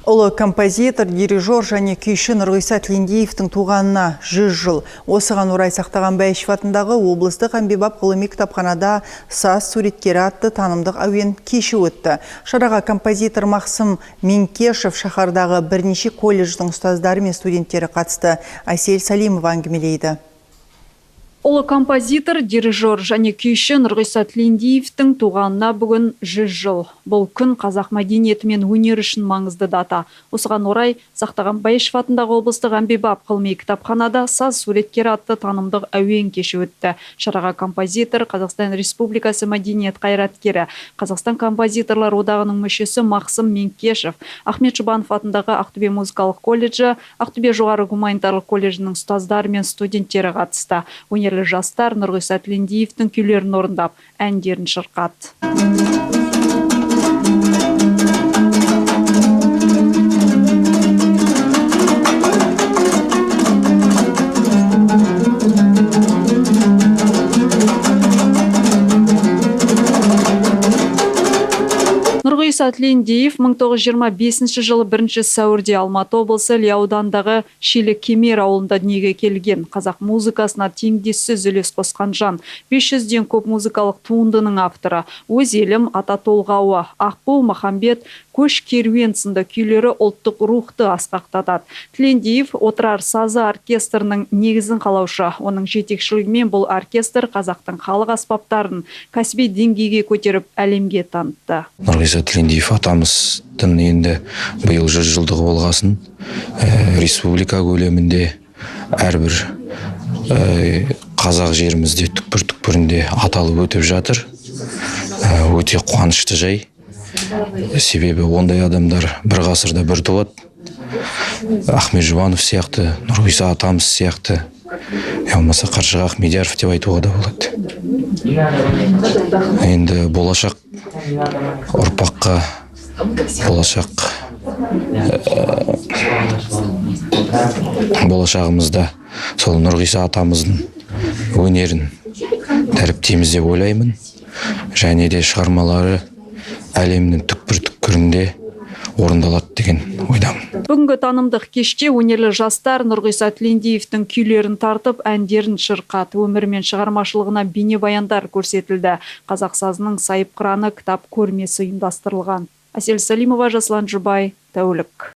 Ұлы композитор, дирижер және күйші Нұрғиса Тілендиевтің туғанына 100 жыл. Осыған орай Сақтаған Бәйішев атындағы облыстық әмбебап ғылыми кітапханада саз суреткері атты танымдық әуен кеші өтті. Шараға композитор Мақсым Менкешев шаһардағы бірнеше колледждің ұстаздары мен студенттері қатысты. Әсел Салимова әңгімелейді. Ұлы композитор, дирижер және күйші Нұрғиса Тілендиевтің туғанына бүгін 100 жыл. Бұл күн қазақ мәдениеті мен өнері үшін маңызды дата. Осыған орай Сақтаған Бәйішев атындағы облыстық әмбебап ғылыми кітапханада саз суреткері атты танымдық әуен кеші өтті. Шараға композитор, Қазақстан Республикасы мәдениет қайраткері, Қазақстан композиторлар одағының мүшесі Мақсым Менкешев, Ахмет Жұбанов атындағы Ақтөбе музыкалық колледжі, Ақтөбе жоғары гуманитарлық колледжінің ұстаздары мен студенттері қатысты. Өнерлі жастар Нұрғиса Тілендиевтің күйлерін орындап, әндерін шырқады. Нұрғиса Тілендиев 1925 жылы 1 сәуірде Алматы облысы Іле ауданындағы Шелек-Кемер ауылында дүниеге келген. Қазақ музыкасына теңдессіз үлес қосқан жан. 500-ден көп музыкалық туындының авторы. Өз елім, ата толғауы, Аққу, Махамбет, көш керуен сынды күйлері ұлттық рухты асқақтатады. Тілендиев отырар сазы оркестрінің негізін қалаушы. Оның жетекшілігімен бұл оркестр қазақтың халық аспаптарын кәсіби деңгейге көтеріп әлемге танытты. Нұрғиса Тілендиев атамыздың енді биыл 100 жылдығы болғасын, республика көлемінде әрбір қазақ жерімізде түкпір-түкпірінде аталып өтіп жатыр. Өте қуанышты жай. Себебі ондай адамдар бір ғасырда бір туады. Ахмет Жұбанов сияқты, Нұрғиса атамыз сияқты, болмаса Қаршыға Ахмедияров деп айтуға да болады. Енді болашақ ұрпаққа, болашағымызда сол Нұрғиса атамыздың өнерін дәріптейміз деп ойлаймын. Және де шығармалары әлемнің түкпір-түкпірінде орындалады деген ойдамын. Бүгінгі танымдық кеште өнерлі жастар Нұрғиса Тілендиевтің күйлерін тартып, әндерін шырқады. Өмірі мен шығармашылығына бейнебаяндар көрсетілді. Қазақ сазының сайып қыраны кітап көрмесі ұйымдастырылған. Әсел Салимова, Жасұлан Жұбай, Тәулік.